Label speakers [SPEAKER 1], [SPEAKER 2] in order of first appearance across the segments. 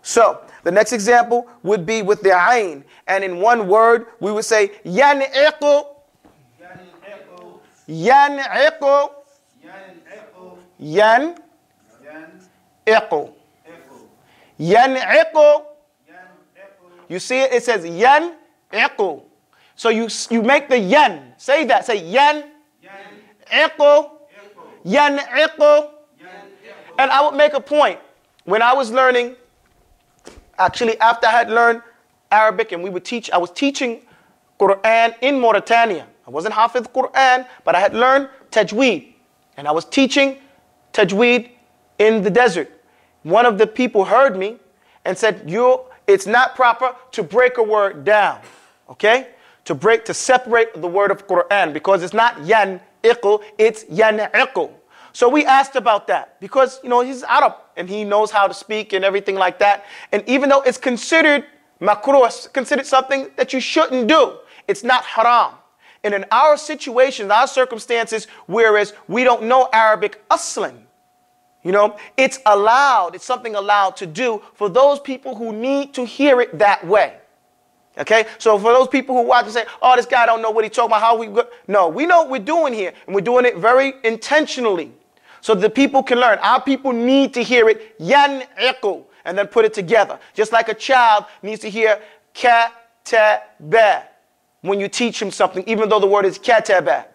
[SPEAKER 1] So the next example would be with the ayn. And in one word, we would say yan'iqu, yan'iqu, yan'iqu, yan'iqu. You see it? It says yan'iqu. So you make the yan. Say that. Say yan, iqu, yan'iqu. And I would make a point. When I was learning, actually after I had learned Arabic and I was teaching Quran in Mauritania. I wasn't Hafiz Quran, but I had learned TAJWEED. And I was teaching TAJWEED in the desert. One of the people heard me and said, it's not proper to break a word down, okay? To separate the word of Quran, because it's not yan'iqu, it's yan'iqu. So we asked about that because, he's Arab and he knows how to speak and everything like that. And even though it's considered makruh, considered something that you shouldn't do, it's not haram. And in our situations, our circumstances, whereas we don't know Arabic aslan, it's allowed, it's something allowed to do for those people who need to hear it that way. Okay, so for those people who watch and say, oh, this guy don't know what he's talking about, how we go. No, we know what we're doing here, and we're doing it very intentionally so the people can learn. Our people need to hear it, yan'iqu, and then put it together. Just like a child needs to hear kataba when you teach him something, even though the word is kataba.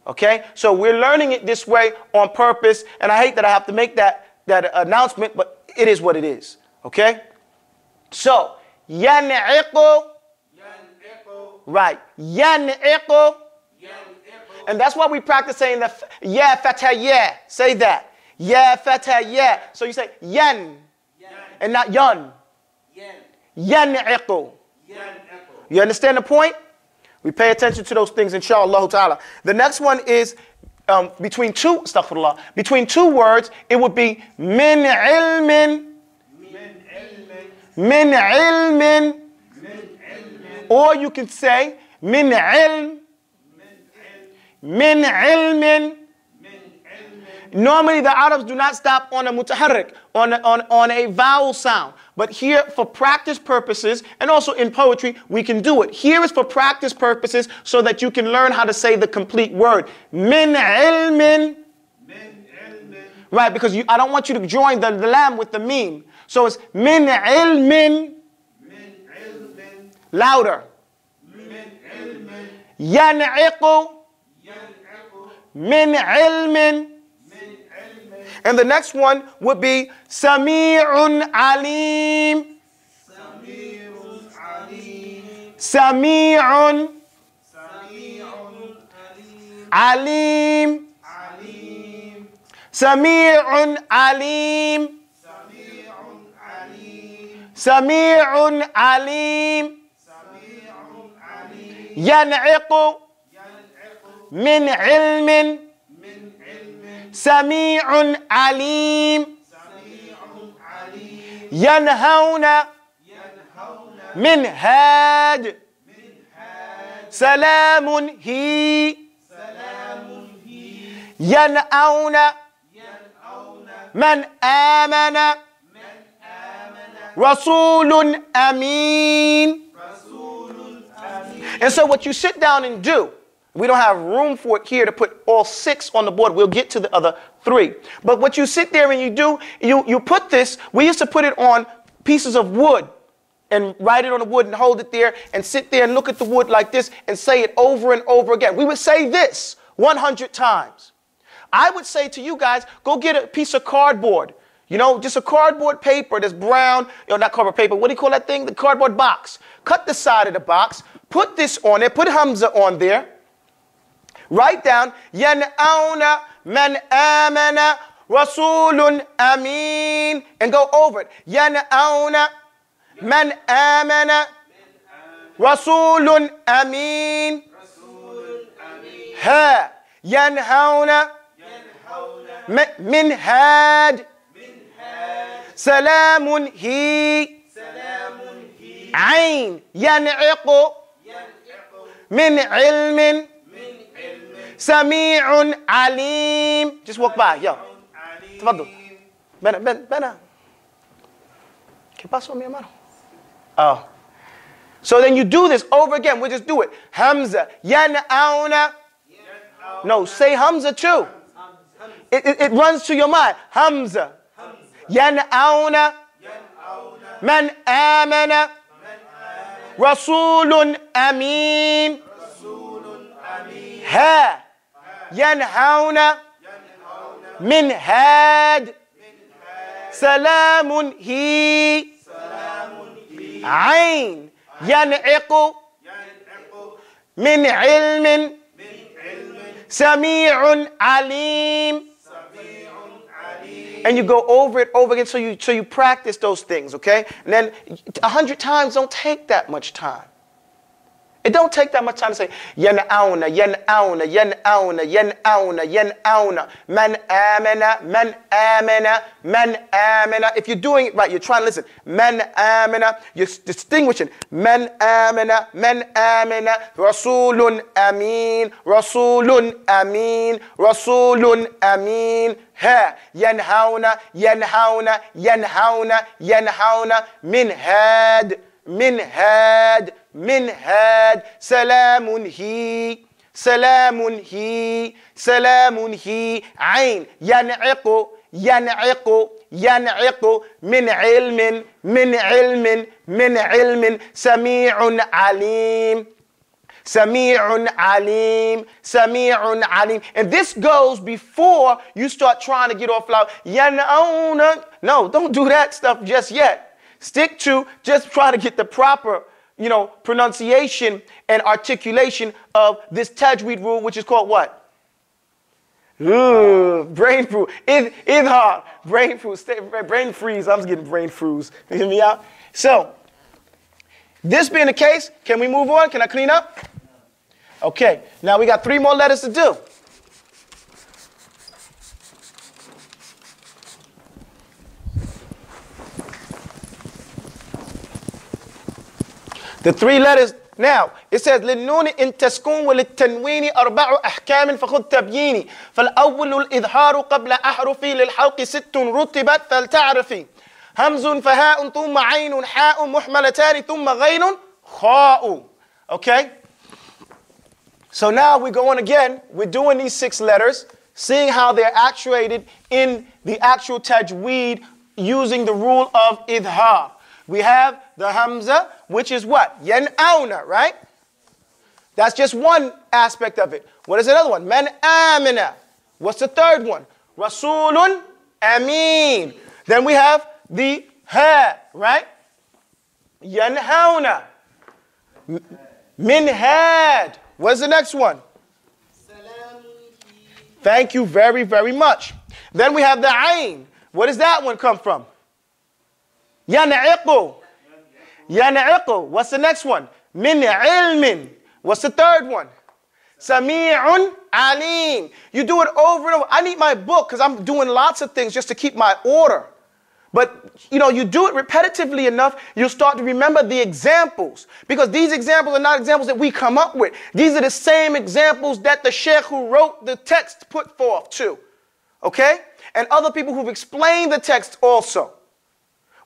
[SPEAKER 1] Okay, so we're learning it this way on purpose, and I hate that I have to make that announcement, but it is what it is. Okay, so yan'iqu, right, yan'iqu, and that's why we practice saying the ya fatha ya. Say that, ya fatha ya. So you say yan, and not yun. Yan'iqu. You understand the point? We pay attention to those things, inshallah ta'ala. The next one is between two words, it would be min ilmin, min ilmin, or you can say min ilm, min ilmin. Normally the Arabs do not stop on a mutaharrik, on a vowel sound. But here, for practice purposes, and also in poetry, we can do it. Here is for practice purposes so that you can learn how to say the complete word. Min ilmin. Right, because I don't want you to join the lam with the meme. So it's min ilmin. Louder. Yan'iqu. Min ilmin. And the next one would be Sami'un Alim. Sami'un Alim. Sami'un Alim. Sami'un Alim. Yan'iqu min ilmin. Sami'un Alim. Yanhauna min had. Salamun hi. Yan'auna man amana. Rasulun Ameen. And so what you sit down and do, we don't have room for it here to put all 6 on the board. We'll get to the other 3. But what you sit there and you do, you put this, we used to put it on pieces of wood and write it on the wood and hold it there and sit there and look at the wood like this and say it over and over again. We would say this 100 times. I would say to you guys, go get a piece of cardboard. Just a cardboard paper that's brown. Not cardboard paper. What do you call that thing? The cardboard box. Cut the side of the box. Put this on there. Put Hamza on there. Write down, Yan'auna man amana Rasulun Ameen. And go over it. Yan'auna man amana Rasulun Ameen. Ha. Yanhauna min had. Salamun hi. Ain. Yan'iqu min ilmin. Sami'un Alim. Just walk by, yo. Tafadul. Bena. ¿Qué pasó, mi hermano? Oh. So then you do this over again. We'll just do it. Hamza. Yan'auna. No, say Hamza too. It runs to your mind. Hamza. Yan'auna. Man amana. Rasulun ameen. Ha. Yanhauna. Min had. Salamun he. Ain. Yan'iqu. Min ilmin. Sami'un alim. And you go over it over again so you practice those things, okay? And then 100 times don't take that much time. It don't take that much time to say yan'auna, yan'auna, yan'auna, yan'auna, yan'auna, man amana, man amana, man amana. If you're doing it right, you're trying to listen. Man amana, you're distinguishing. Man amana, Rasulun ameen, Rasulun ameen, Rasulun ameen. Ha, yanhauna, yanhauna, yanhauna, yanhauna, min had, min had. من هاد سلام هي سلام هي سلام هي عين ينعق ينعق ينعق من علم من علم من علم سميع عليم سميع عليم سميع عليم. And this goes before you start trying to get off loud. No, don't do that stuff just yet. Stick to just try to get the proper pronunciation and articulation of this tajweed rule, which is called what? Brain freeze. Idhar. Brain freeze. Brain freeze. I'm just getting brain freeze. You hear me out? So, this being the case, can we move on? Can I clean up? Okay. Now we got 3 more letters to do. The 3 letters. Now, it says للنون إن تسكون وللتنوين 4 أحكام فخذ تبييني فالأول الإظهار قبل أحرفي للحلق 6 رتبت فلتعرفي همز فهاء ثم عين حاء محملتان ثم غين خاء. Okay? So now we go on again. We're doing these 6 letters, seeing how they're actuated in the actual tajweed using the rule of idhar. We have the hamza, which is what? Yan'auna, right? That's just one aspect of it. What is another one? Man amina. What's the third one? Rasulun ameen. Then we have the ha, right? Yanhauna. Min had. What's the next one? Thank you very, very much. Then we have the ain. Where does that one come from? Yan'iqu. Yan'iqu. What's the next one? Min ilmin. What's the third one? Sami'un alim. You do it over and over. I need my book because I'm doing lots of things just to keep my order. But, you do it repetitively enough, you'll start to remember the examples. Because these examples are not examples that we come up with. These are the same examples that the sheikh who wrote the text put forth too. Okay? And other people who've explained the text also.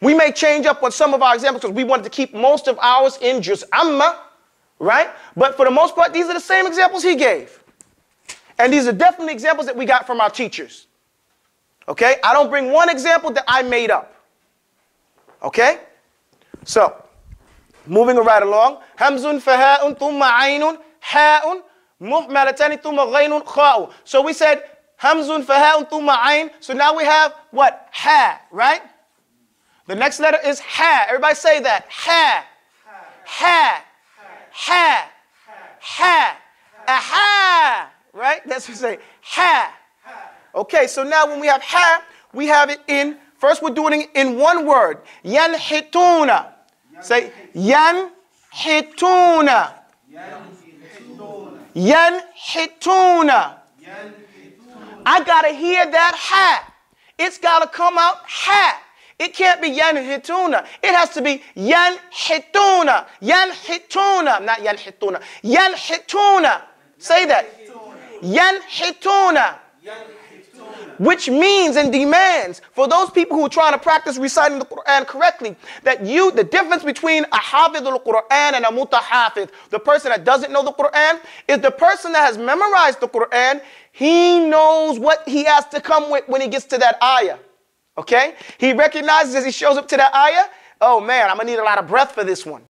[SPEAKER 1] We may change up on some of our examples because we wanted to keep most of ours in Juz Amma, right? But for the most part, these are the same examples he gave. And these are definitely examples that we got from our teachers. Okay? I don't bring one example that I made up. Okay? So, moving right along. Hamzun faha'un thumma aynun ha'un muhmalatani thumma ghaynun kha'u. So we said hamzun faha'un thumma ayn. So now we have what? Ha, right? The next letter is ha. Everybody say that. Ha. Ha. Ha. Ha. Aha. Right? That's what we say. Ha. Okay, so now when we have ha, we have it in, first we're doing it in one word. Yanhituna. Say yanhituna. Yanhituna. I got to hear that ha. It's got to come out ha. It can't be yanhituna. It has to be yanhituna. Yanhituna. Not yanhituna. Yanhituna. Say that. Yanhituna. Which means and demands for those people who are trying to practice reciting the Quran correctly, that the difference between a hafidh al-Quran and a mutahafidh, the person that doesn't know the Quran, is the person that has memorized the Quran. He knows what he has to come with when he gets to that ayah. Okay? He recognizes as he shows up to that ayah, oh man, I'm going to need a lot of breath for this one.